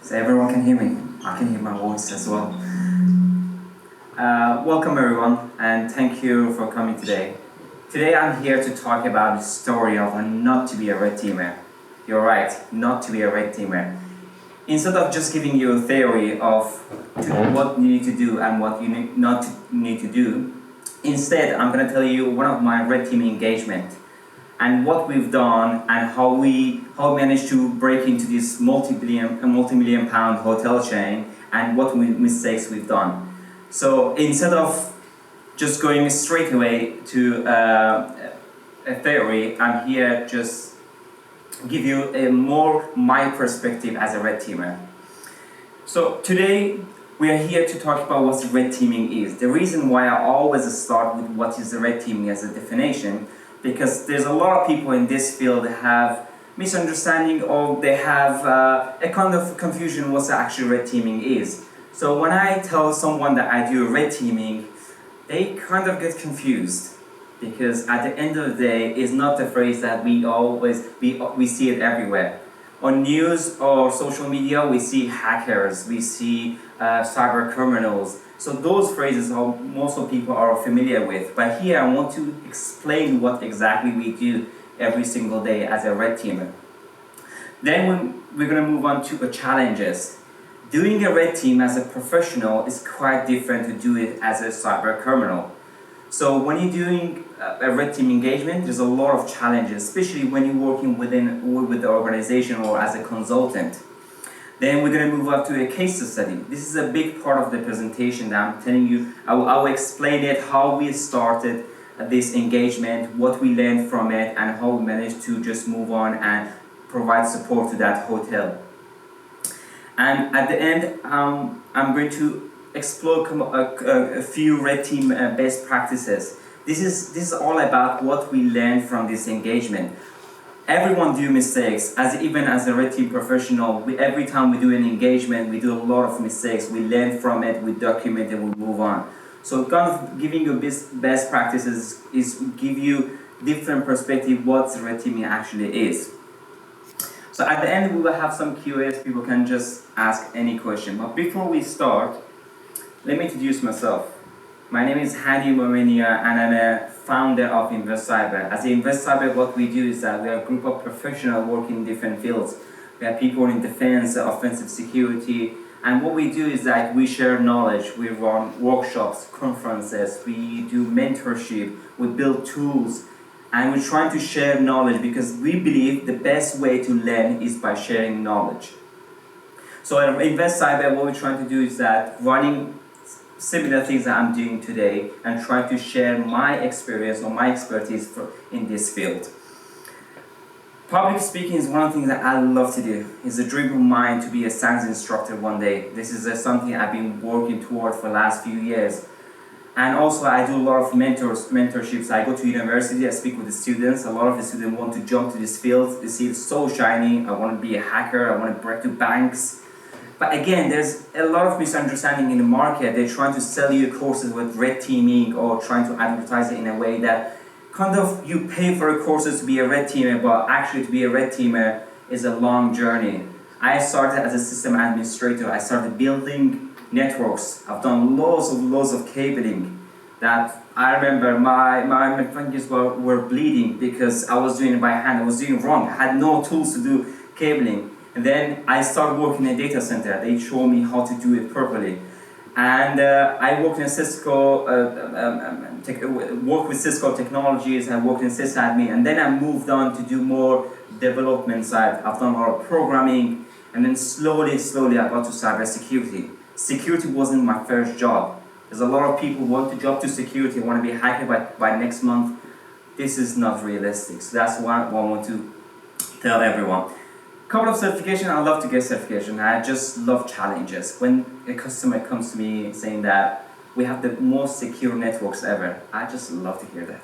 So everyone can hear me. I can hear my voice as well. Welcome everyone, and thank you for coming today. Today I'm here to talk about the story of not to be a red teamer. You're right, not to be a red teamer. Instead of just giving you a theory of what you need to do and what you not need to do, instead I'm going to tell you one of my red team engagement and what we've done and how we managed to break into this multi-million pound hotel chain and what mistakes we've done. So instead of just going straight away to a theory, I'm here just give you a more my perspective as a red teamer. So today we are here to talk about what red teaming is. The reason why I always start with what is the red teaming as a definition, because there's a lot of people in this field that have misunderstanding or they have a kind of confusion what actually red teaming is. So when I tell someone that I do red teaming, they kind of get confused, because at the end of the day, it's not a phrase that we see it everywhere. On news or social media, we see hackers, we see cyber criminals. So those phrases most of people are familiar with. But here I want to explain what exactly we do every single day as a red teamer. Then we're going to move on to the challenges. Doing a red team as a professional is quite different to do it as a cyber criminal. So when you're doing a red team engagement, there's a lot of challenges, especially when you're working with the organization or as a consultant. Then we're going to move up to a case study. This is a big part of the presentation that I'm telling you. I will explain it, how we started this engagement, what we learned from it, and how we managed to just move on and provide support to that hotel. And at the end, I'm going to explore a few red team best practices. This is all about what we learned from this engagement. Everyone do mistakes, even as a red team professional. Every time we do an engagement, we do a lot of mistakes. We learn from it, we document it, we move on. So kind of giving you best practices is give you different perspective what red teaming actually is. So at the end we will have some Q&As, people can just ask any question. But before we start, let me introduce myself. My name is Hani Momeninia and I'm a founder of Invest Cyber. As Invest Cyber, what we do is that we are a group of professionals working in different fields. We have people in defense, offensive security, and what we do is that we share knowledge. We run workshops, conferences, we do mentorship, we build tools, and we're trying to share knowledge because we believe the best way to learn is by sharing knowledge. So at Invest Cyber, what we're trying to do is that running similar things that I'm doing today and trying to share my experience or my expertise in this field. Public speaking is one of the things that I love to do. It's a dream of mine to be a science instructor one day. This is something I've been working toward for the last few years. And also I do a lot of mentorships. I go to university, I speak with the students. A lot of the students want to jump to this field. They see it's so shiny. I want to be a hacker, I want to break to banks. But again, there's a lot of misunderstanding in the market. They're trying to sell you courses with red teaming or trying to advertise it in a way that kind of you pay for courses to be a red teamer, but actually to be a red teamer is a long journey. I started as a system administrator. I started building networks. I've done loads of cabling that I remember my fingers were bleeding because I was doing it by hand. I was doing it wrong. I had no tools to do cabling. And then I started working in a data center. They showed me how to do it properly. And I worked in Cisco, worked with Cisco technologies, I worked in sysadmin, and then I moved on to do more development side. I've done a lot of programming, and then slowly I got to cybersecurity. Security wasn't my first job. There's a lot of people who want to jump to security, want to be a hacker by next month. This is not realistic. So that's what I want to tell everyone. Couple of certification, I love to get certification. I just love challenges. When a customer comes to me saying that we have the most secure networks ever, I just love to hear that.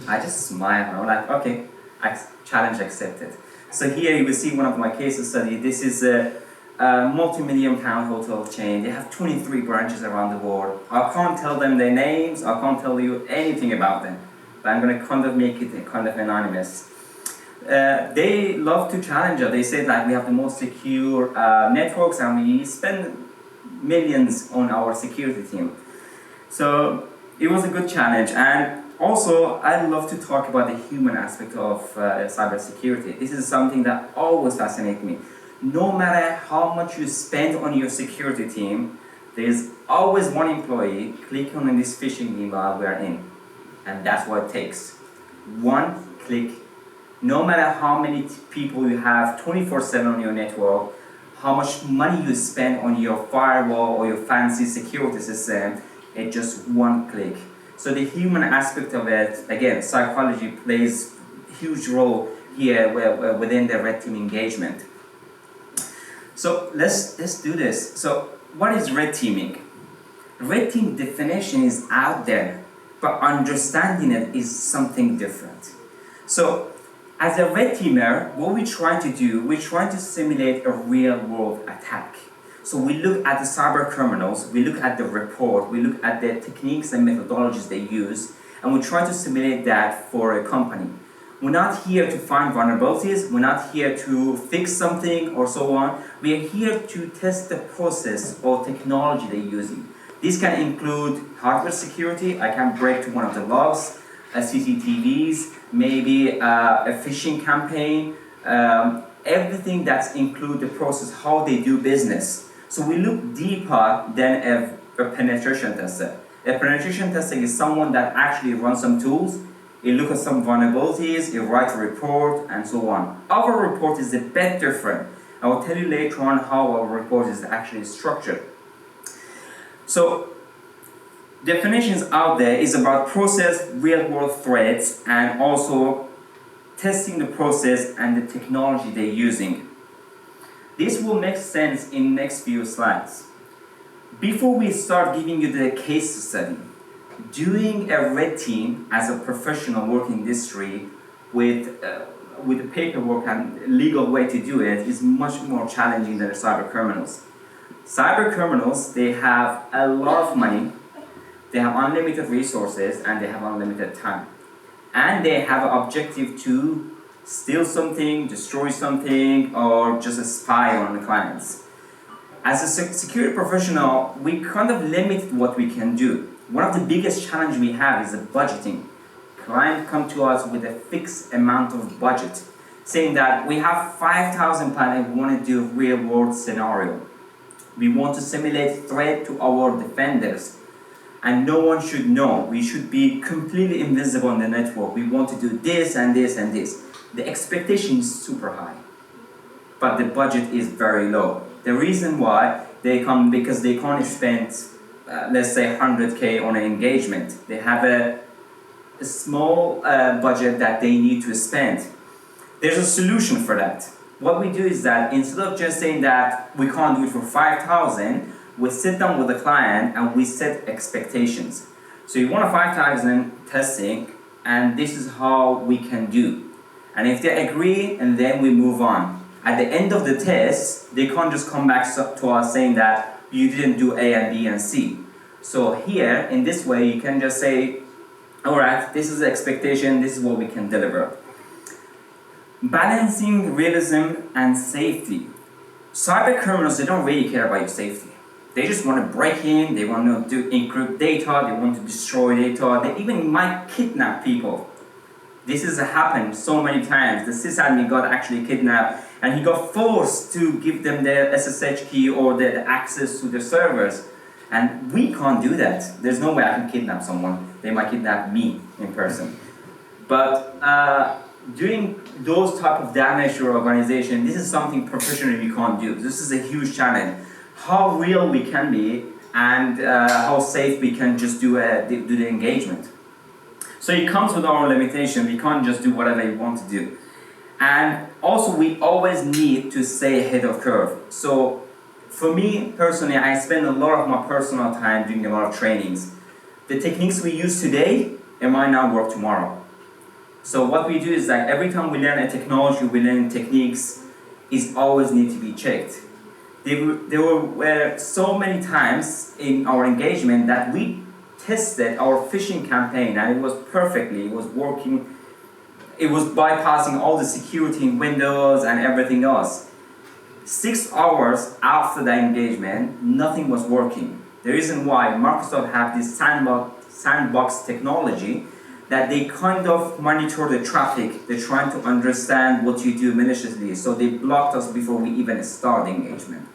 I just smile and I'm like, okay, challenge accepted. So here you will see one of my case studies. This is a multi-million pound hotel chain. They have 23 branches around the world. I can't tell them their names, I can't tell you anything about them, but I'm going to kind of make it kind of anonymous. they love to challenge us. They say that we have the most secure networks and we spend millions on our security team. So it was a good challenge. And also, I love to talk about the human aspect of cybersecurity. This is something that always fascinates me. No matter how much you spend on your security team, there's always one employee clicking on this phishing email we're in. And that's what it takes. One click. No matter how many people you have 24/7 on your network, how much money you spend on your firewall or your fancy security system, it's just one click. So the human aspect of it, again, psychology plays a huge role here within the red team engagement. So let's do this. So what is red teaming? Red team definition is out there, but understanding it is something different. So as a red teamer, what we try to do, we try to simulate a real world attack. So we look at the cyber criminals, we look at the report, we look at the techniques and methodologies they use, and we try to simulate that for a company. We're not here to find vulnerabilities, we're not here to fix something or so on. We are here to test the process or technology they're using. This can include hardware security. I can break to one of the logs, CCTVs, maybe a phishing campaign, everything that's include the process, how they do business. So we look deeper than a penetration tester. A penetration tester is someone that actually runs some tools, it looks at some vulnerabilities, it writes a report, and so on. Our report is a bit different. I will tell you later on how our report is actually structured. So definitions out there is about process, real world threats, and also testing the process and the technology they're using. This will make sense in next few slides. Before we start giving you the case study, doing a red team as a professional working industry with the paperwork and legal way to do it is much more challenging than the cyber criminals. Cyber criminals, they have a lot of money, they have unlimited resources, and they have unlimited time. And they have an objective to steal something, destroy something, or just spy on the clients. As a security professional, we kind of limit what we can do. One of the biggest challenges we have is the budgeting. Clients come to us with a fixed amount of budget, saying that we have 5,000 pounds and we want to do a real world scenario. We want to simulate threat to our defenders, and no one should know. We should be completely invisible on the network. We want to do this and this and this. The expectation is super high, but the budget is very low. The reason why they come, because they can't spend, let's say 100K on an engagement. They have a small budget that they need to spend. There's a solution for that. What we do is that instead of just saying that we can't do it for 5,000, we sit down with the client and we set expectations. So you want a 5,000 testing, and this is how we can do. And if they agree, and then we move on. At the end of the test, they can't just come back to us saying that you didn't do A and B and C. So here, in this way, you can just say, all right, this is the expectation, this is what we can deliver. Balancing realism and safety. Cyber criminals, they don't really care about your safety. They just want to break in, they want to encrypt data, they want to destroy data, they even might kidnap people. This has happened so many times. The sysadmin got actually kidnapped and he got forced to give them their SSH key or the access to the servers. And we can't do that. There's no way I can kidnap someone. They might kidnap me in person. But doing those type of damage to your organization, this is something professionally we can't do. This is a huge challenge. How real we can be and how safe we can just do the engagement. So it comes with our limitation. We can't just do whatever we want to do. And also we always need to stay ahead of curve. So for me personally, I spend a lot of my personal time doing a lot of trainings. The techniques we use today, it might not work tomorrow. So what we do is that every time we learn a technology, we learn techniques, is always need to be checked. There were so many times in our engagement that we tested our phishing campaign and it was working it was bypassing all the security in Windows and everything else. 6 hours after the engagement, nothing was working. The reason why Microsoft have this sandbox technology, that they kind of monitor the traffic. They're trying to understand what you do maliciously. So they blocked us before we even start the engagement.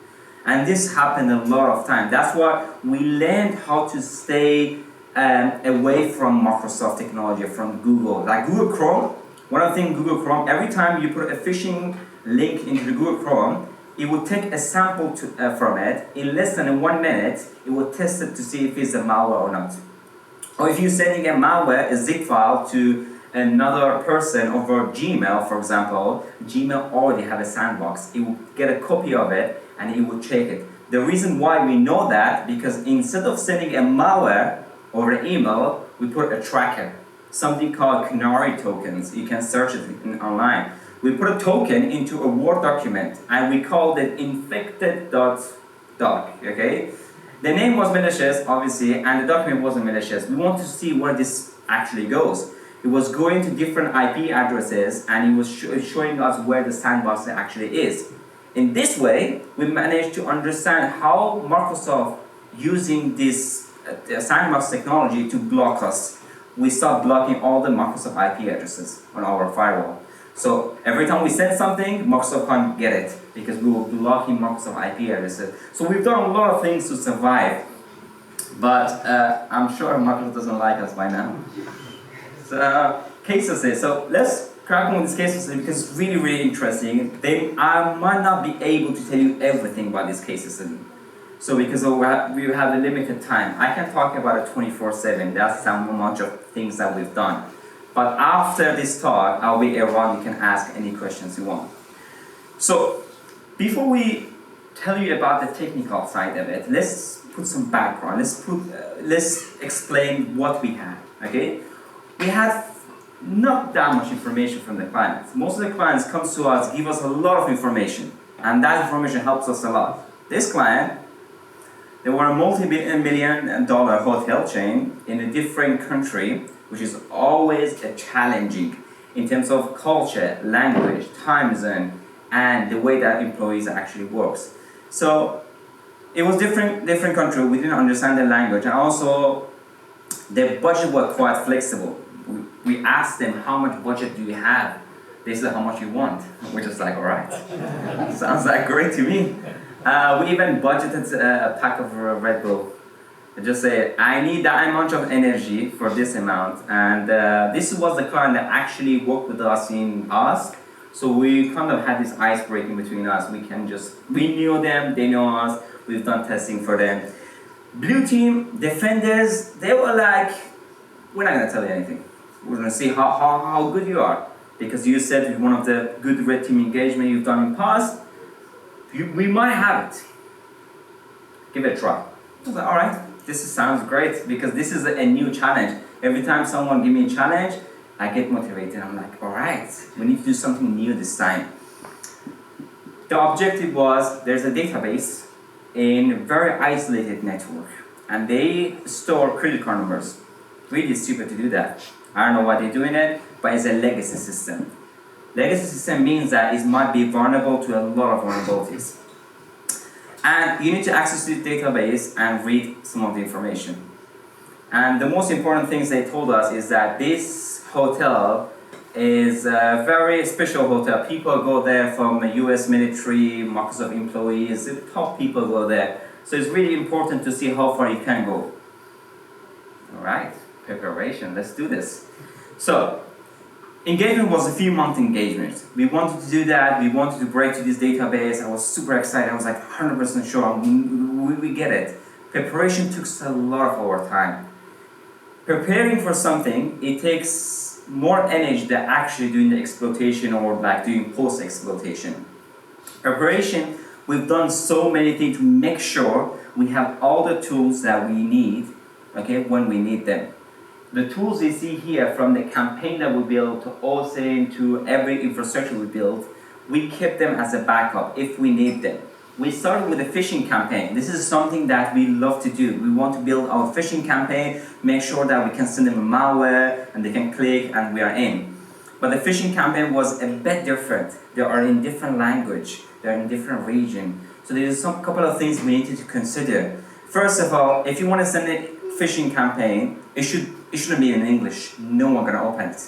And this happened a lot of time. That's why we learned how to stay away from Microsoft technology, from Google. Like Google Chrome, one of the things Google Chrome, every time you put a phishing link into the Google Chrome, it will take a sample from it. In less than 1 minute, it will test it to see if it's a malware or not. Or if you're sending a malware, a zip file to another person over Gmail, for example, Gmail already have a sandbox. It will get a copy of it and it will check it. The reason why we know that, because instead of sending a malware over email, we put a tracker, something called canary tokens. You can search it online. We put a token into a Word document and we called it infected.doc, okay? The name was malicious, obviously, and the document wasn't malicious. We want to see where this actually goes. It was going to different IP addresses and it was showing us where the sandbox actually is. In this way, we managed to understand how Microsoft using this sandbox technology to block us. We start blocking all the Microsoft IP addresses on our firewall. So every time we send something, Microsoft can't get it because we were blocking Microsoft IP addresses. So we've done a lot of things to survive, but I'm sure Microsoft doesn't like us by now. So cases. So let's crack on with these cases because it's really, really interesting. I might not be able to tell you everything about these cases. So because we have a limited time, I can talk about it 24/7. That's how much of things that we've done. But after this talk, I'll be around. You can ask any questions you want. So before we tell you about the technical side of it, let's put some background. Let's explain what we had. Okay, we had not that much information from the clients. Most of the clients come to us, give us a lot of information, and that information helps us a lot. This client, they were a multi-million-dollar hotel chain in a different country, which is always challenging in terms of culture, language, time zone, and the way that employees actually works. So it was different country. We didn't understand the language, and also their budget was quite flexible. We asked them, how much budget do you have? They said, how much you want? We're just like, all right, sounds like great to me. We even budgeted a pack of Red Bull. Just say, I need that amount of energy for this amount. And this was the client that actually worked with us in us. So we kind of had this ice breaking between us. We knew them, they know us, we've done testing for them. Blue team, defenders, they were like, we're not gonna tell you anything. We're gonna see how good you are. Because you said one of the good red team engagement you've done in past, we might have it. Give it a try. I was like, all right. This sounds great because this is a new challenge. Every time someone gives me a challenge, I get motivated. I'm like, all right, we need to do something new this time. The objective was, there's a database in a very isolated network, and they store credit card numbers. Really stupid to do that. I don't know why they're doing it, but it's a legacy system. Legacy system means that it might be vulnerable to a lot of vulnerabilities. And you need to access the database and read some of the information. And the most important things they told us is that this hotel is a very special hotel. People go there from US military, Microsoft employees, the top people go there. So it's really important to see how far you can go. All right, preparation, let's do this. So, engagement was a few month engagement. We wanted to do that, we wanted to break to this database. I was super excited, I was like 100% sure we get it. Preparation took a lot of our time. Preparing for something, it takes more energy than actually doing the exploitation or like doing post-exploitation. Preparation, we've done so many things to make sure we have all the tools that we need, okay, when we need them. The tools you see here, from the campaign that we built to OSINT to every infrastructure we built, we kept them as a backup if we need them. We started with a phishing campaign. This is something that we love to do. We want to build our phishing campaign, make sure that we can send them a malware and they can click and we are in. But the phishing campaign was a bit different. They are in different language, they're in different region. So there's some couple of things we need to consider. First of all, if you want to send a phishing campaign, it shouldn't be in English. No one gonna open it.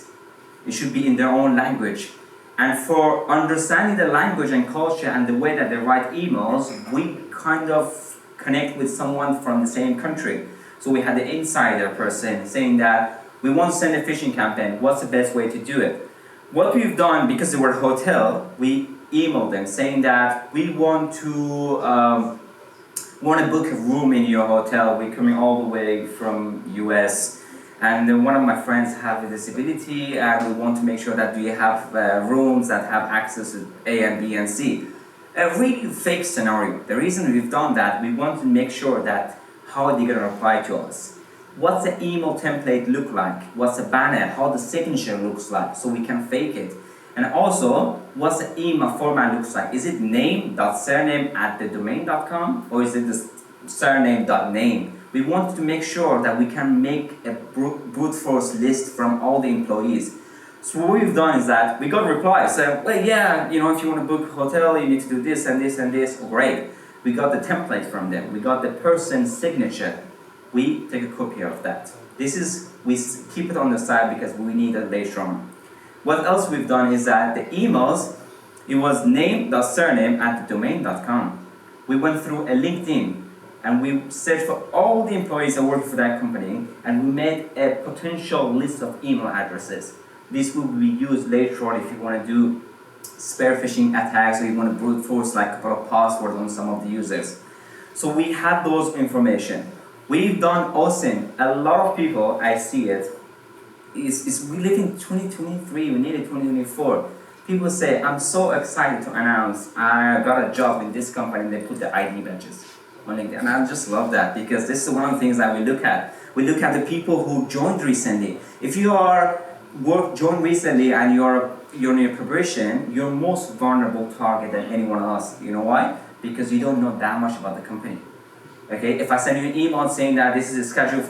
It should be in their own language. And for understanding the language and culture and the way that they write emails, we kind of connect with someone from the same country. So we had the insider person saying that we want to send a phishing campaign. What's the best way to do it? What we've done, because they were a hotel, we emailed them saying that we want to book a room in your hotel. We're coming all the way from US. And then one of my friends have a disability, and we want to make sure that we have rooms that have access to A and B and C. A really fake scenario. The reason we've done that, we want to make sure that how are they going to reply to us? What's the email template look like? What's the banner? How the signature looks like, so we can fake it. And also, what's the email format looks like? Is it name.surname@thedomain.com, or is it the surname.name? We want to make sure that we can make a brute force list from all the employees. So what we've done is that we got replies saying, well, yeah, if you want to book a hotel, you need to do this and this and this. Great. We got the template from them. We got the person's signature. We take a copy of that. We keep it on the side because we need it later on. What else we've done is that the emails, it was name.surname@thedomain.com. We went through a LinkedIn and we searched for all the employees that work for that company, and we made a potential list of email addresses. This will be used later on if you want to do spear phishing attacks, or you want to brute force like a couple of passwords on some of the users. So we had those information. We've done awesome. A lot of people, I see it, we live in 2023, we nearly 2024. People say, I'm so excited to announce I got a job in this company, and they put the ID badges on LinkedIn. And I just love that, because this is one of the things that we look at. We look at the people who joined recently. If you joined recently and you're in your probation, you're most vulnerable target than anyone else. You know why? Because you don't know that much about the company. Okay, if I send you an email saying that this is a schedule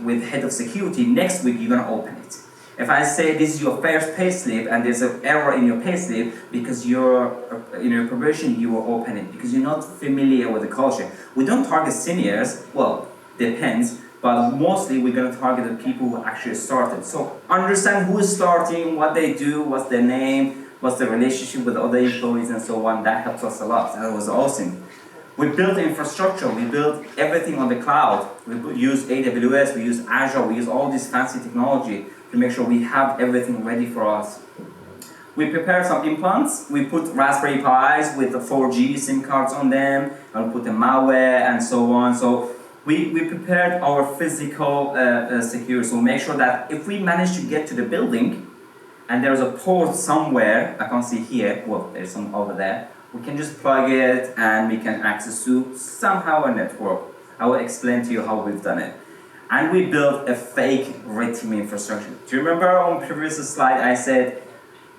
with head of security, next week you're gonna open it. If I say this is your first payslip and there's an error in your payslip because you're in your probation, you will open it because you're not familiar with the culture. We don't target seniors, well, depends, but mostly we're gonna target the people who actually started. So understand who is starting, what they do, what's their name, what's the relationship with other employees and so on. That helps us a lot. That was awesome. We built infrastructure, we built everything on the cloud. We use AWS, we use Azure, we use all this fancy technology to make sure we have everything ready for us. We prepared some implants. We put Raspberry Pis with the 4G SIM cards on them, and we put the malware and so on. So we prepared our physical security. So make sure that if we manage to get to the building and there's a port somewhere, I can't see here, well, there's some over there, we can just plug it and we can access to somehow a network. I will explain to you how we've done it. And we built a fake red team infrastructure. Do you remember on previous slide I said,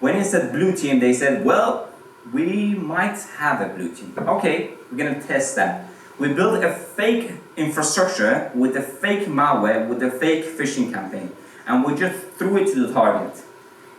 when it said blue team, they said, well, we might have a blue team. Okay, we're gonna test that. We built a fake infrastructure with a fake malware, with a fake phishing campaign. And we just threw it to the target.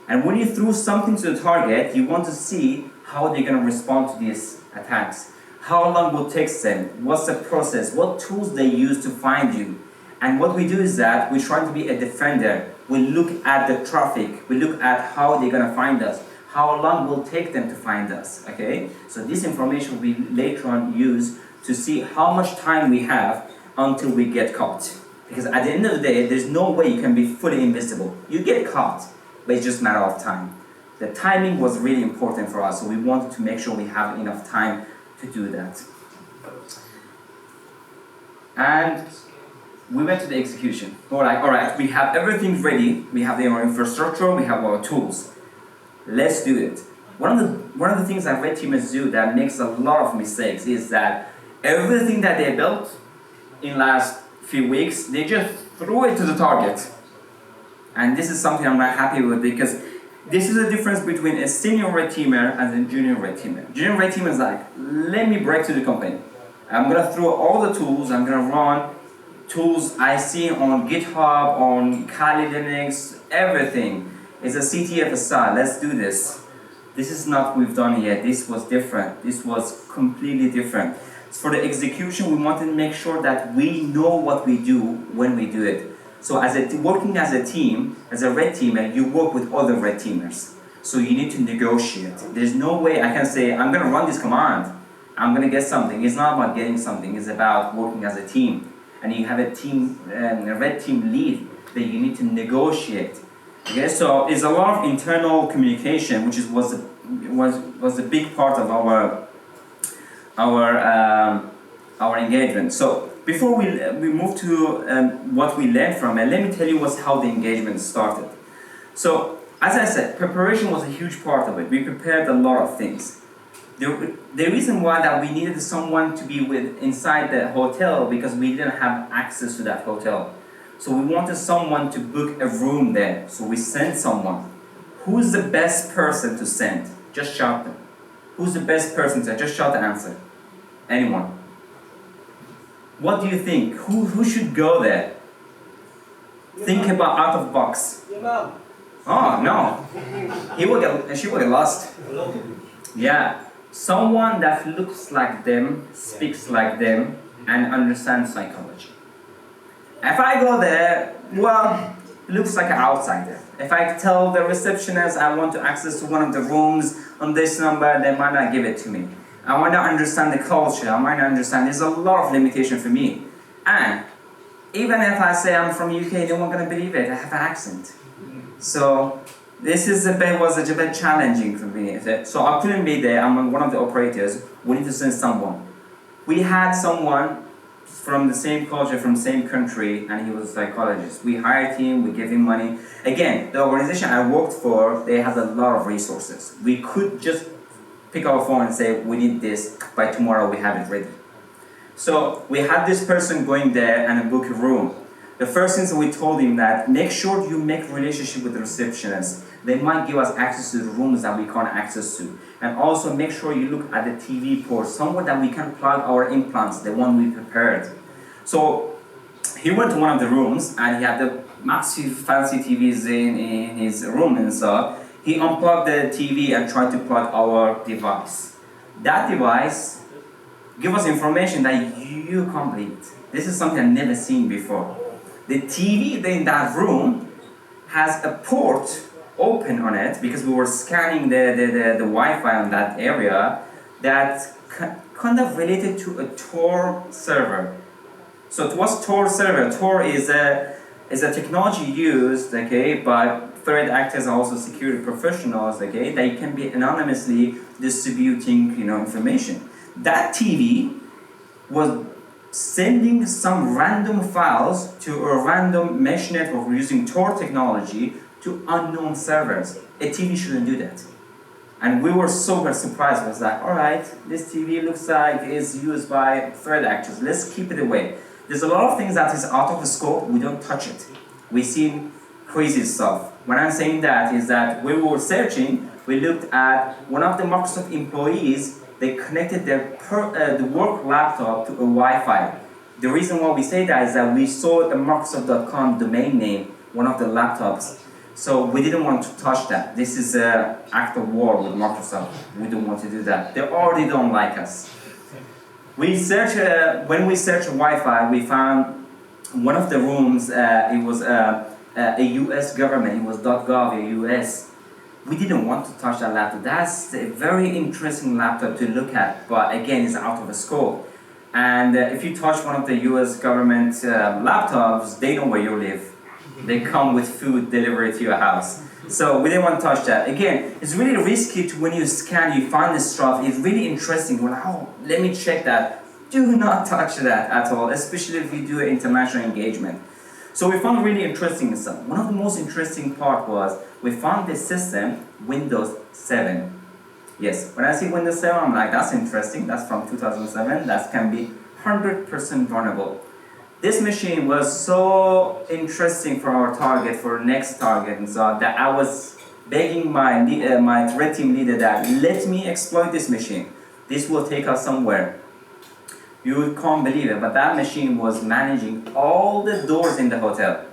And when you threw something to the target, you want to see how they're going to respond to these attacks. How long will it take them? What's the process? What tools they use to find you? And what we do is that we're trying to be a defender. We look at the traffic. We look at how they're going to find us. How long will it take them to find us? Okay? So this information will be later on used to see how much time we have until we get caught. Because at the end of the day, there's no way you can be fully invisible. You get caught, but it's just a matter of time. The timing was really important for us, so we wanted to make sure we have enough time to do that. And we went to the execution. All right, we have everything ready. We have our infrastructure, we have our tools. Let's do it. One of the things that red teamers do that makes a lot of mistakes is that everything that they built in last few weeks, they just threw it to the target. And this is something I'm not happy with, because this is the difference between a senior red teamer and a junior red teamer. Junior red teamer is like, let me break to the company. I'm gonna throw all the tools, I'm gonna run tools I see on GitHub, on Kali Linux, everything. It's a CTF style. Let's do this. This is not what we've done yet. This was different. This was completely different. For the execution, we wanted to make sure that we know what we do when we do it. So working as a team, as a red teamer, you work with other red teamers. So you need to negotiate. There's no way I can say, I'm going to run this command. I'm going to get something. It's not about getting something. It's about working as a team. And you have a team, a red team lead that you need to negotiate. Okay, so it's a lot of internal communication, which was a big part of our engagement. So before we move to what we learned from it, let me tell you how the engagement started. So as I said, preparation was a huge part of it. We prepared a lot of things. The reason why that we needed someone to be inside the hotel because we didn't have access to that hotel. So we wanted someone to book a room there. So we sent someone. Who's the best person to send? Just shout them. Who's the best person to just shout the answer? Anyone? What do you think? Who should go there? Think about out of box. Your mom. Oh no. She will get lost. Yeah. Someone that looks like them, speaks like them, and understands psychology. If I go there, well, it looks like an outsider. If I tell the receptionist I want to access to one of the rooms on this number, they might not give it to me. I might not understand the culture, I might not understand. There's a lot of limitation for me. And even if I say I'm from UK, no one's gonna believe it. I have an accent. So this was a bit challenging for me. So I couldn't be there. I'm one of the operators. We need to send someone. We had someone from the same culture, from the same country, and he was a psychologist. We hired him, we gave him money. Again, the organization I worked for, they had a lot of resources. We could just pick our phone and say, we need this, by tomorrow we have it ready. So we had this person going there and book a room. The first thing that we told him that, make sure you make relationship with the receptionist. They might give us access to the rooms that we can't access to. And also make sure you look at the TV port, somewhere that we can plug our implants, the one we prepared. So he went to one of the rooms and he had the massive fancy TVs in his room, and so he unplugged the TV and tried to plug our device. That device gave us information that you can't believe. This is something I've never seen before. The TV in that room has a port open on it because we were scanning the Wi-Fi on that area that's kind of related to a Tor server. So it was Tor server. Tor is a technology used, okay, by threat actors and also security professionals, okay, that can be anonymously distributing, information. That TV was sending some random files to a random mesh network using Tor technology to unknown servers. A TV shouldn't do that. And we were super surprised. It was like, all right, this TV looks like it's used by threat actors. Let's keep it away. There's a lot of things that is out of the scope. We don't touch it. We see crazy stuff. When I'm saying that is that when we were searching, we looked at one of the Microsoft employees. They connected the work laptop to a Wi-Fi. The reason why we say that is that we saw a Microsoft.com domain name, one of the laptops. So we didn't want to touch that. This is an act of war with Microsoft. We don't want to do that. They already don't like us. When we searched Wi-Fi, we found one of the rooms, it was a US government, it was .gov, a US. We didn't want to touch that laptop. That's a very interesting laptop to look at, but again, it's out of the scope. And if you touch one of the US government laptops, they know where you live. They come with food delivered to your house. So we didn't want to touch that. Again, it's really risky when you scan, you find this stuff. It's really interesting. Let me check that. Do not touch that at all, especially if you do an international engagement. So we found really interesting stuff. One of the most interesting part was we found this system, Windows 7. Yes, when I see Windows 7, I'm like, that's interesting. That's from 2007. That can be 100% vulnerable. This machine was so interesting for our target, for next target, and so that I was begging my red team leader that let me exploit this machine. This will take us somewhere. You can't believe it, but that machine was managing all the doors in the hotel.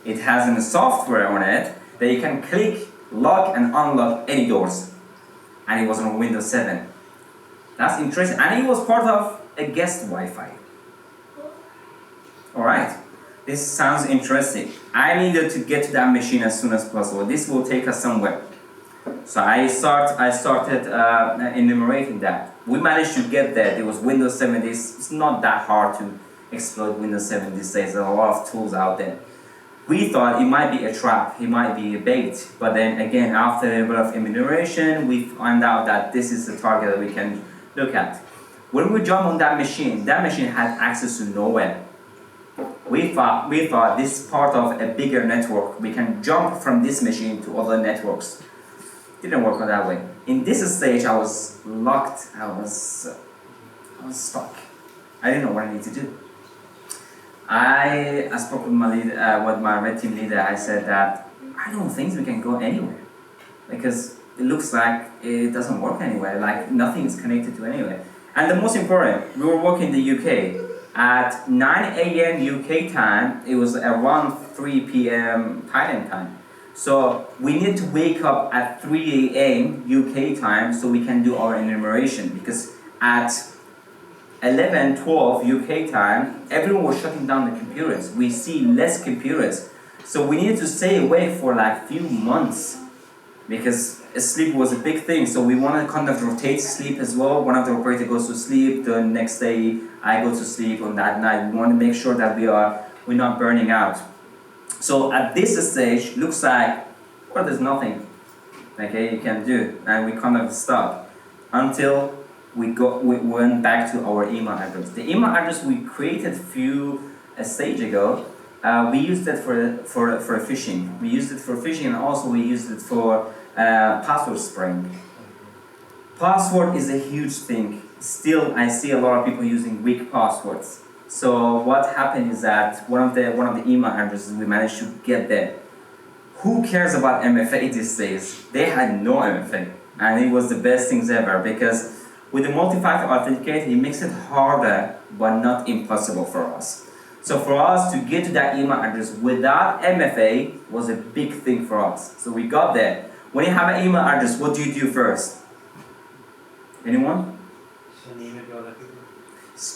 It has a software on it that you can click, lock and unlock any doors. And it was on Windows 7. That's interesting. And it was part of a guest Wi-Fi. Alright, this sounds interesting. I needed to get to that machine as soon as possible. This will take us somewhere. So I started enumerating that. We managed to get there. There was Windows 7. It's not that hard to exploit Windows 7 these days. There are a lot of tools out there. We thought it might be a trap, it might be a bait, but then again, after a bit of enumeration, we find out that this is the target that we can look at. When we jump on that machine had access to nowhere. We thought this is part of a bigger network. We can jump from this machine to other networks. Didn't work out that way. In this stage, I was locked. I was stuck. I didn't know what I need to do. I spoke with my red team leader. I said that I don't think we can go anywhere because it looks like it doesn't work anywhere. Like nothing is connected to anywhere. And the most important, we were working in the UK. At 9 a.m. UK time, it was around 3 p.m. Thailand time. So we need to wake up at 3 a.m. UK time so we can do our enumeration, because at 11, 12 UK time, everyone was shutting down the computers. We see less computers. So we needed to stay awake for like few months because sleep was a big thing. So we want to kind of rotate sleep as well. One of the operators goes to sleep, the next day I go to sleep on that night. We want to make sure that we're not burning out. So at this stage, looks like, well, there's nothing, okay, you can do. And we kind of stopped until we went back to our email address. The email address we created a stage ago, we used it for phishing. We used it for phishing, and also we used it for password spraying. Password is a huge thing. Still, I see a lot of people using weak passwords. So what happened is that one of the email addresses we managed to get there. Who cares about MFA these days? They had no MFA, and it was the best things ever, because with the multi-factor authenticator, it makes it harder but not impossible for us. So for us to get to that email address without MFA was a big thing for us. So we got there. When you have an email address, what do you do first? Anyone?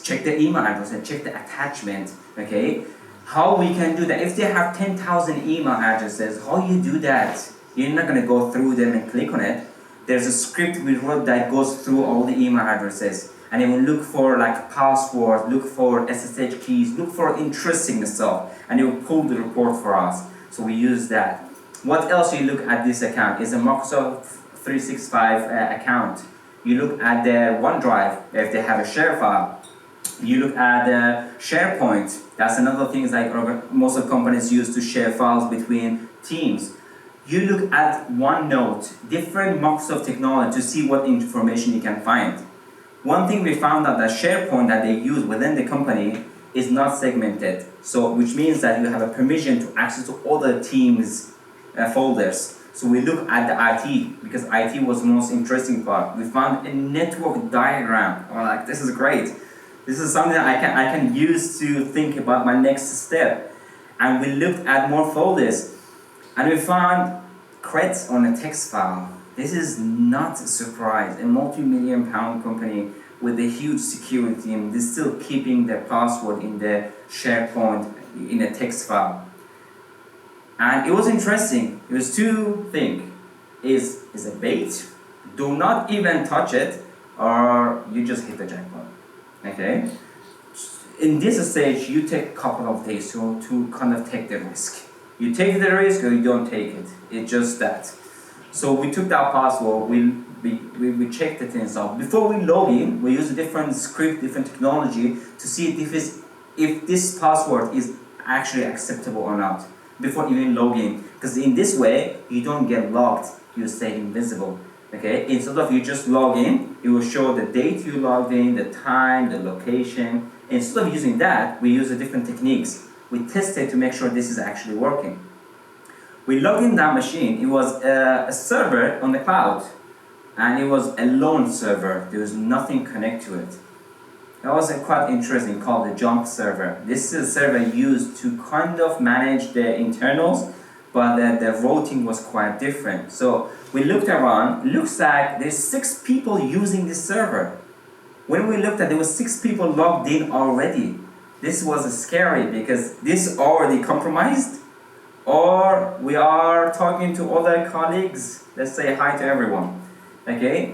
Check the email address and check the attachment, okay? How we can do that? If they have 10,000 email addresses, how you do that? You're not gonna go through them and click on it. There's a script we wrote that goes through all the email addresses, and it will look for like password, look for SSH keys, look for interesting stuff, and it will pull the report for us. So we use that. What else you look at this account is a Microsoft 365 account. You look at the OneDrive, if they have a share file. You look at SharePoint. That's another thing like most of companies use to share files between teams. You look at OneNote, different Microsoft technology, to see what information you can find. One thing we found out that SharePoint that they use within the company is not segmented. So, which means that you have a permission to access to other teams' folders. So we look at the IT, because IT was the most interesting part. We found a network diagram. We're like, this is great. This is something I can use to think about my next step. And we looked at more folders, and we found creds on a text file. This is not a surprise. A multi-million pound company with a huge security team, they're still keeping their password in the SharePoint in a text file. And it was interesting. It was two things. Is a bait, do not even touch it, or you just hit the jackpot. Okay? In this stage, you take a couple of days to kind of take the risk. You take the risk or you don't take it. It's just that. So we took that password, we checked the things out. Before we log in, we use a different script, different technology to see if this password is actually acceptable or not before even logging. Because in this way, you don't get logged, you stay invisible. Okay? Instead of you just log in, it will show the date you logged in, the time, the location. Instead of using that, we use a different techniques. We test it to make sure this is actually working. We logged in that machine. It was a server on the cloud, and it was a lone server. There was nothing connected to it. That was quite interesting, called the jump server. This is a server used to kind of manage the internals, but the routing was quite different. So we looked around, looks like there's 6 people using this server. When we looked at, there was 6 people logged in already. This was scary because this already compromised, or we are talking to other colleagues. Let's say hi to everyone. Okay?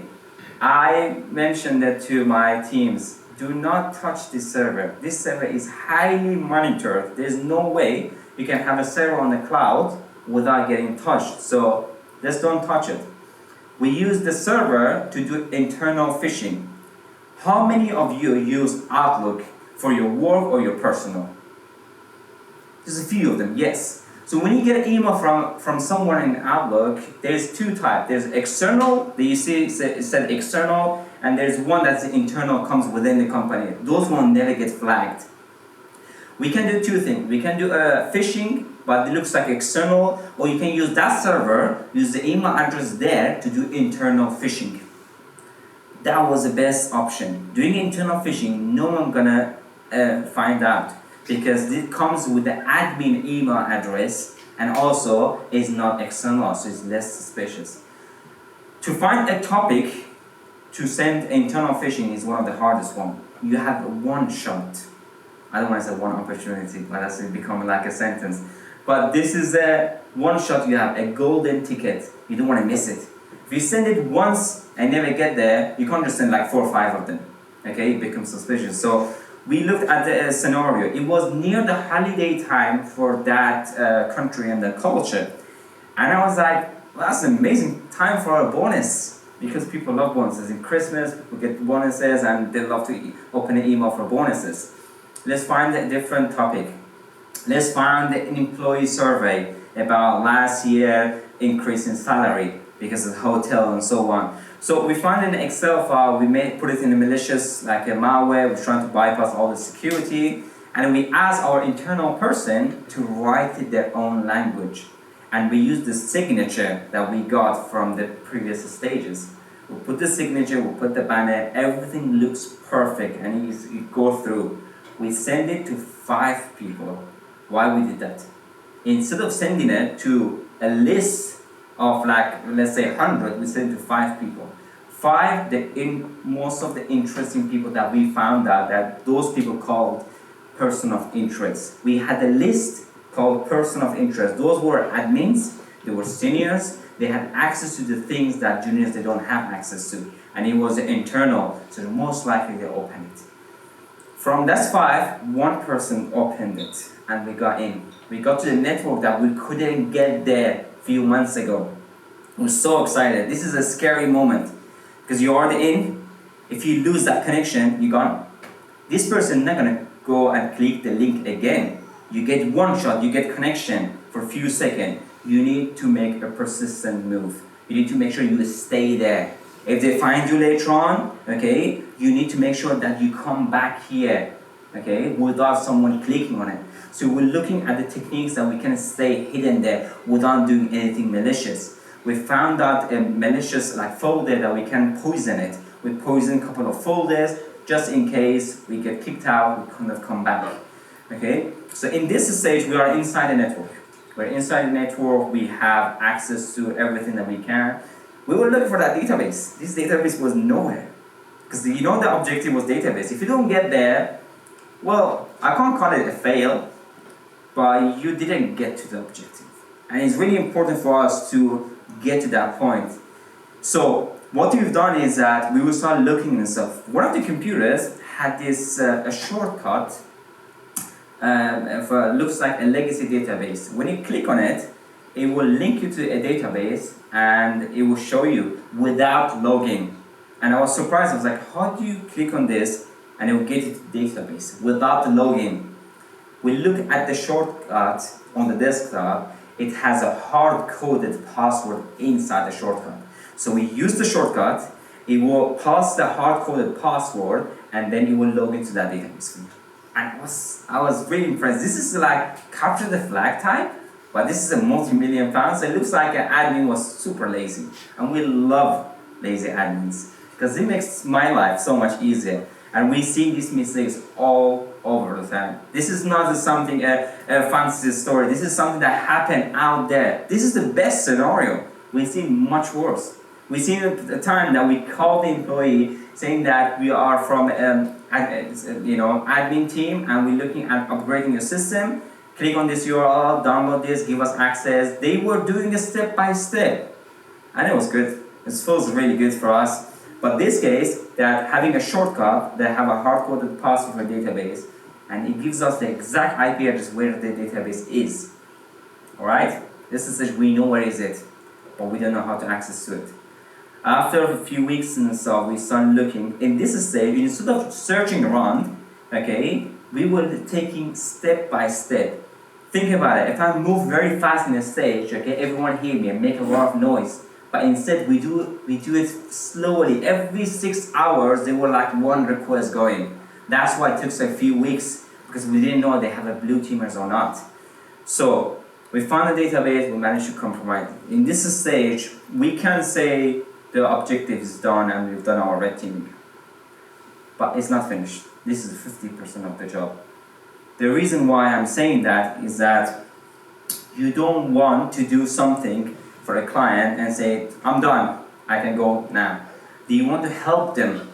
I mentioned that to my teams, do not touch this server. This server is highly monitored. There's no way you can have a server on the cloud without getting touched. So let's don't touch it. We use the server to do internal phishing. How many of you use Outlook for your work or your personal? There's a few of them, yes. So when you get an email from someone in Outlook, there's 2 types. There's external, that you see it said external, and there's one that's internal, comes within the company. Those ones never get flagged. We can do 2 things. We can do a phishing, but it looks like external, or you can use that server, use the email address there to do internal phishing. That was the best option. Doing internal phishing, no one gonna find out because it comes with the admin email address and also is not external, so it's less suspicious. To find a topic to send internal phishing is one of the hardest ones. You have one shot. I don't want to say one opportunity, but that's become like a sentence. But this is a one shot. You have a golden ticket. You don't want to miss it. If you send it once and never get there, you can't just send like 4 or 5 of them. Okay, it becomes suspicious. So we looked at the scenario. It was near the holiday time for that country and the culture. And I was like, well, that's an amazing time for a bonus because people love bonuses. In Christmas, people get bonuses and they love to open an email for bonuses. Let's find a different topic. Let's find an employee survey about last year increase in salary because of the hotel and so on. So we found an Excel file, we put it in a malicious, like a malware, we're trying to bypass all the security, and we asked our internal person to write it their own language. And we used the signature that we got from the previous stages. We'll put the signature, we'll put the banner, everything looks perfect, and you go through. We send it to 5 people. Why we did that? Instead of sending it to a list of like, let's say 100, we send it to 5 people. 5, most of the interesting people that we found out that those people called person of interest. We had a list called person of interest. Those were admins, they were seniors, they had access to the things that juniors they don't have access to. And it was internal, so most likely they opened it. From that 5, 1 person opened it and we got in. We got to the network that we couldn't get there a few months ago. We're so excited. This is a scary moment because you're already in. If you lose that connection, you're gone. This person is not gonna go and click the link again. You get one shot, you get connection for a few seconds. You need to make a persistent move. You need to make sure you stay there. If they find you later on, okay, you need to make sure that you come back here, okay, without someone clicking on it. So we're looking at the techniques that we can stay hidden there without doing anything malicious. We found out a malicious like folder that we can poison it. We poison a couple of folders just in case we get kicked out, we kind of come back. Okay? So in this stage, we are inside the network. We're inside the network, we have access to everything that we can. We were looking for that database. This database was nowhere. Because you know the objective was database. If you don't get there, well, I can't call it a fail, but you didn't get to the objective. And it's really important for us to get to that point. So what we've done is that we will start looking and stuff. One of the computers had this a shortcut looks like a legacy database. When you click on it, it will link you to a database and it will show you without logging. And I was surprised. I was like, how do you click on this and it will get you to the database without the login? We look at the shortcut on the desktop. It has a hard-coded password inside the shortcut. So we use the shortcut, it will pass the hard-coded password, and then it will log into that database. And I was really impressed. This is like capture the flag type, but this is a multi-million pounds. So it looks like an admin was super lazy. And we love lazy admins because it makes my life so much easier. And we see these mistakes all over the time. This is not something, a fantasy story. This is something that happened out there. This is the best scenario. We've seen much worse. We've seen the time that we called the employee saying that we are from admin team and we're looking at upgrading your system. Click on this URL, download this, give us access. They were doing it step by step. And it was good. It feels really good for us. But this case, that having a shortcut, they have a hard-coded password for database, and it gives us the exact IP address where the database is. Alright? This is it, we know where is it, but we don't know how to access to it. After a few weeks and so, we started looking. In this stage, instead of searching around, okay, we were taking step by step. Think about it. If I move very fast in a stage, okay, everyone hear me and make a lot of noise. But instead, we do it slowly. Every 6 hours, there were like one request going. That's why it took a few weeks, because we didn't know they have a blue teamers or not. So we found a database. We managed to compromise. In this stage, we can say the objective is done and we've done our red teaming. But it's not finished. This is 50% of the job. The reason why I'm saying that is that you don't want to do something for a client and say, I'm done, I can go now. Do you want to help them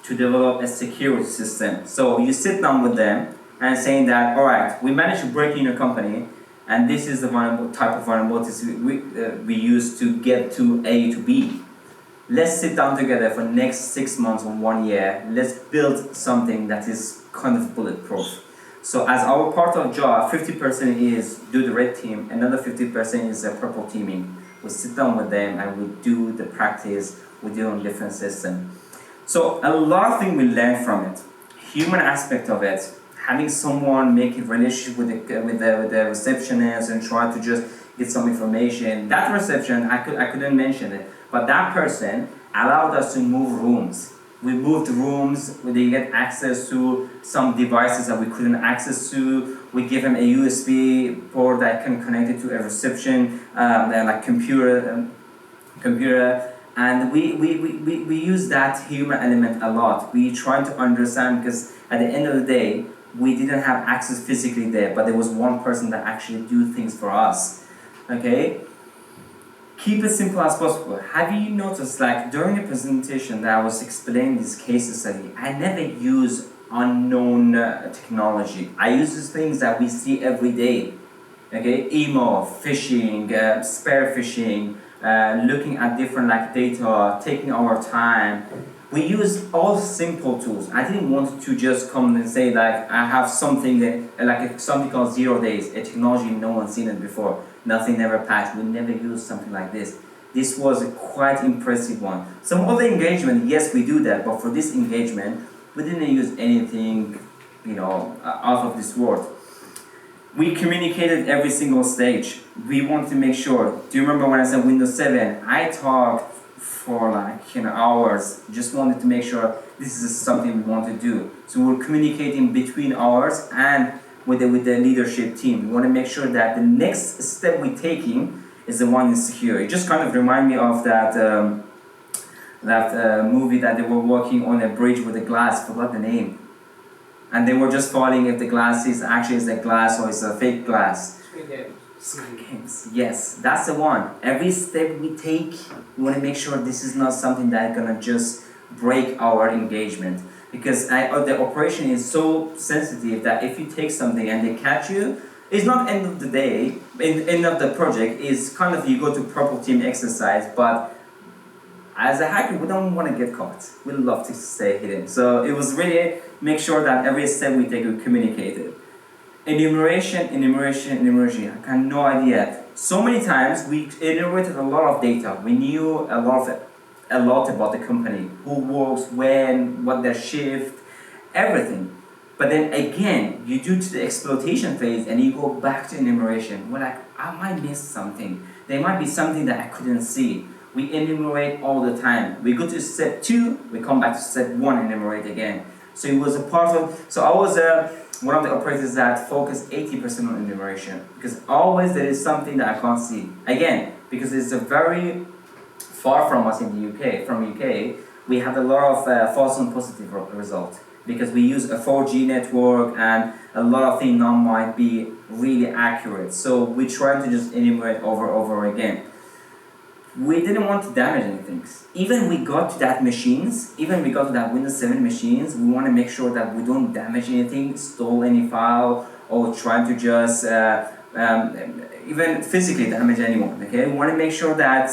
to develop a security system? So you sit down with them and saying that, all right, we managed to break in your company, and this is the type of vulnerabilities we use to get to A to B. Let's sit down together for the next 6 months or 1 year. Let's build something that is kind of bulletproof. So as our part of job, 50% is do the red team, another 50% is a purple teaming. We sit down with them and we do the practice, we do on different system. So a lot of things we learn from it. Human aspect of it, having someone make a relationship with the receptionist and try to just get some information. That reception, I couldn't mention it, but that person allowed us to move rooms. We moved rooms where they get access to some devices that we couldn't access to. We give them a USB port that can connect it to a reception, like computer, and we use that human element a lot. We try to understand, because at the end of the day, we didn't have access physically there, but there was one person that actually do things for us. Okay? Keep it simple as possible. Have you noticed, like during the presentation that I was explaining this case study, I never use unknown technology. I use these things that we see every day. Okay, email, phishing, spear phishing, looking at different like data, taking our time. We use all simple tools. I didn't want to just come and say like I have something that, like something called 0 days, a technology no one's seen it before. Nothing never patched. We never used something like this. This was a quite impressive one. Some other engagement, yes, we do that, but for this engagement, we didn't use anything, out of this world. We communicated every single stage. We wanted to make sure. Do you remember when I said Windows 7? I talked for like hours. Just wanted to make sure this is something we want to do. So we're communicating between hours and with the leadership team. We want to make sure that the next step we're taking is the one is secure. It just kind of remind me of that movie that they were walking on a bridge with a glass. Forgot the name. And they were just falling if the glass is actually is a glass or it's a fake glass. Squid Games. Yes, that's the one. Every step we take, we want to make sure this is not something that's gonna just break our engagement. Because the operation is so sensitive that if you take something and they catch you, it's not end of the day, end of the project, is kind of you go to purple team exercise, but as a hacker, we don't want to get caught. We love to stay hidden. So it was really make sure that every step we take, we communicate it. Enumeration. I have no idea. So many times we enumerated a lot of data. We knew a lot about the company, who works, when, what their shift, everything. But then again, you do to the exploitation phase and you go back to enumeration. We're like, I might miss something. There might be something that I couldn't see. We enumerate all the time. We go to step 2, we come back to step 1 and enumerate again. So it was a part of, so I was one of the operators that focused 80% on enumeration. Because always there is something that I can't see. Again, because it's a very far from us in the UK, we have a lot of false and positive results. because we use a 4G network and a lot of things now might be really accurate. So we try to just enumerate over again. We didn't want to damage anything. Even we got to that machines, even we got to that Windows 7 machines, we want to make sure that we don't damage anything, stole any file, or try to just even physically damage anyone. Okay, we want to make sure that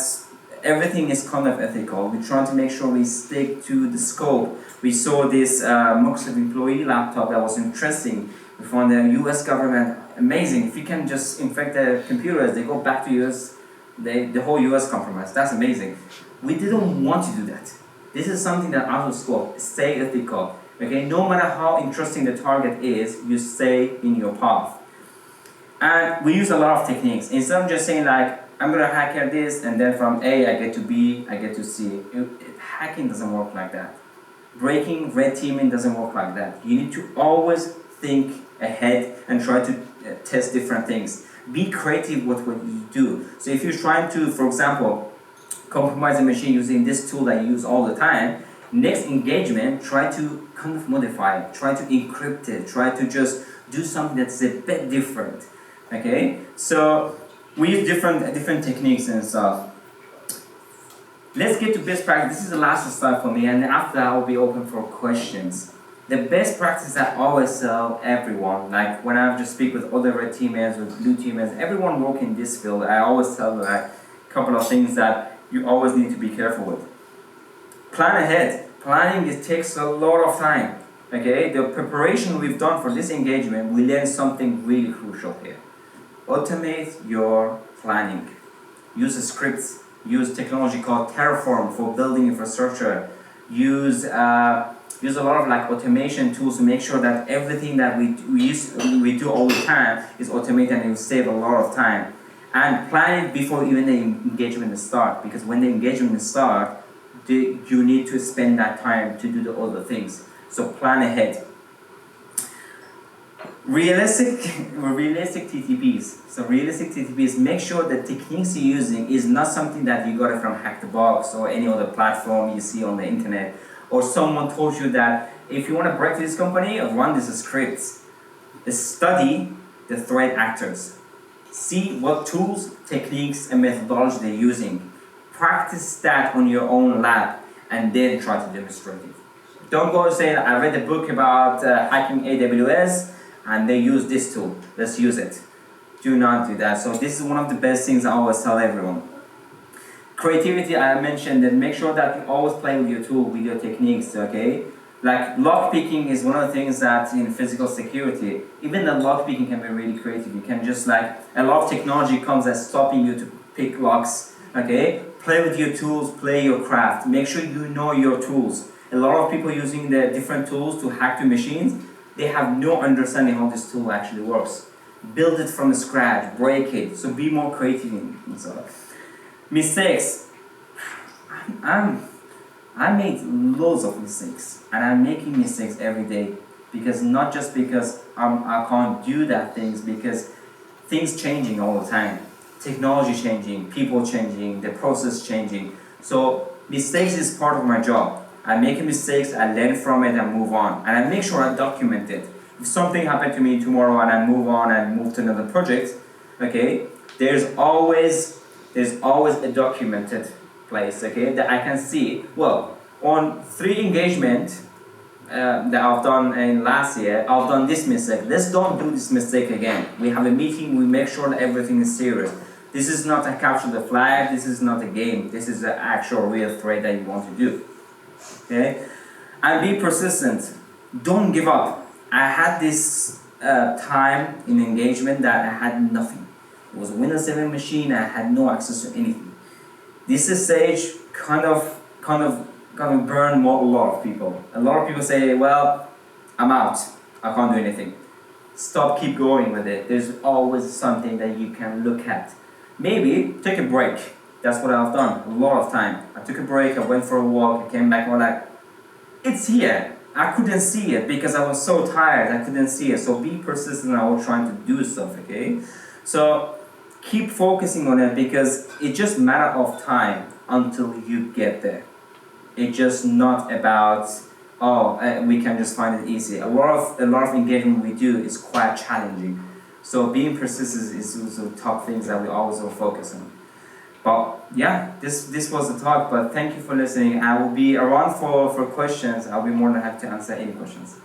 everything is kind of ethical. We're trying to make sure we stick to the scope. We saw this Microsoft employee laptop that was interesting. We found the US government amazing. If you can just infect the computers, they go back to US, the whole US compromised. That's amazing. We didn't want to do that. This is something that out of scope. Stay ethical. Okay, no matter how interesting the target is, you stay in your path. And we use a lot of techniques. Instead of just saying like, I'm gonna hack at this and then from A I get to B, I get to C. Hacking doesn't work like that. Breaking, red teaming doesn't work like that. You need to always think ahead and try to test different things. Be creative with what you do. So if you're trying to, for example, compromise a machine using this tool that you use all the time, next engagement, try to kind of modify it, try to encrypt it, try to just do something that's a bit different. Okay? So we use different techniques and stuff. Let's get to best practice. This is the last slide for me, and after that, I'll be open for questions. The best practice I always tell everyone, like when I just speak with other red teammates, with blue teammates, everyone working in this field, I always tell them like a couple of things that you always need to be careful with. Plan ahead. Planning, it takes a lot of time. Okay, the preparation we've done for this engagement, we learned something really crucial here. Automate your planning. Use scripts. Use technology called Terraform for building infrastructure. Use a lot of like automation tools to make sure that everything that we do all the time is automated and it will save a lot of time. And plan it before even the engagement starts, because when the engagement starts, you need to spend that time to do the other things. So plan ahead. Realistic TTPs. So realistic TTPs, make sure the techniques you're using is not something that you got it from Hack the Box or any other platform you see on the internet, or someone told you that if you want to break this company, run these scripts. Study the threat actors. See what tools, techniques, and methodology they're using. Practice that on your own lab and then try to demonstrate it. Don't go and say, I read a book about hacking AWS and they use this tool, let's use it. Do not do that. So this is one of the best things I always tell everyone. Creativity, I mentioned that make sure that you always play with your tool, with your techniques, okay? Like lock picking is one of the things that in physical security, even the lock picking can be really creative. You can just like, a lot of technology comes as stopping you to pick locks, okay? Play with your tools, play your craft. Make sure you know your tools. A lot of people using the different tools to hack the machines, they have no understanding how this tool actually works. Build it from scratch, break it, so be more creative in so. Mistakes. I made loads of mistakes, and I'm making mistakes every day, because not just because I can't do that things, because things changing all the time. Technology changing, people changing, the process changing. So mistakes is part of my job. I make mistakes, I learn from it and move on. And I make sure I document it. If something happened to me tomorrow and I move on and move to another project, okay, there's always a documented place, okay, that I can see. Well, on 3 engagements that I've done in last year, I've done this mistake. Let's don't do this mistake again. We have a meeting, we make sure that everything is serious. This is not a capture the flag, this is not a game. This is the actual real threat that you want to do. Okay? And be persistent. Don't give up. I had this time in engagement that I had nothing. It was a Windows 7 machine, I had no access to anything. This stage kind of burned a lot of people. A lot of people say, well, I'm out. I can't do anything. Stop, keep going with it. There's always something that you can look at. Maybe take a break. That's what I've done a lot of time. I took a break, I went for a walk, I came back, and like, it's here. I couldn't see it because I was so tired, I couldn't see it. So be persistent, I was trying to do stuff, okay? So keep focusing on it, because it's just a matter of time until you get there. It's just not about Oh, we can just find it easy. A lot of engagement we do is quite challenging. So being persistent is also top things that we always will focus on. But yeah, this was the talk. But thank you for listening. I will be around for questions. I'll be more than happy to answer any questions.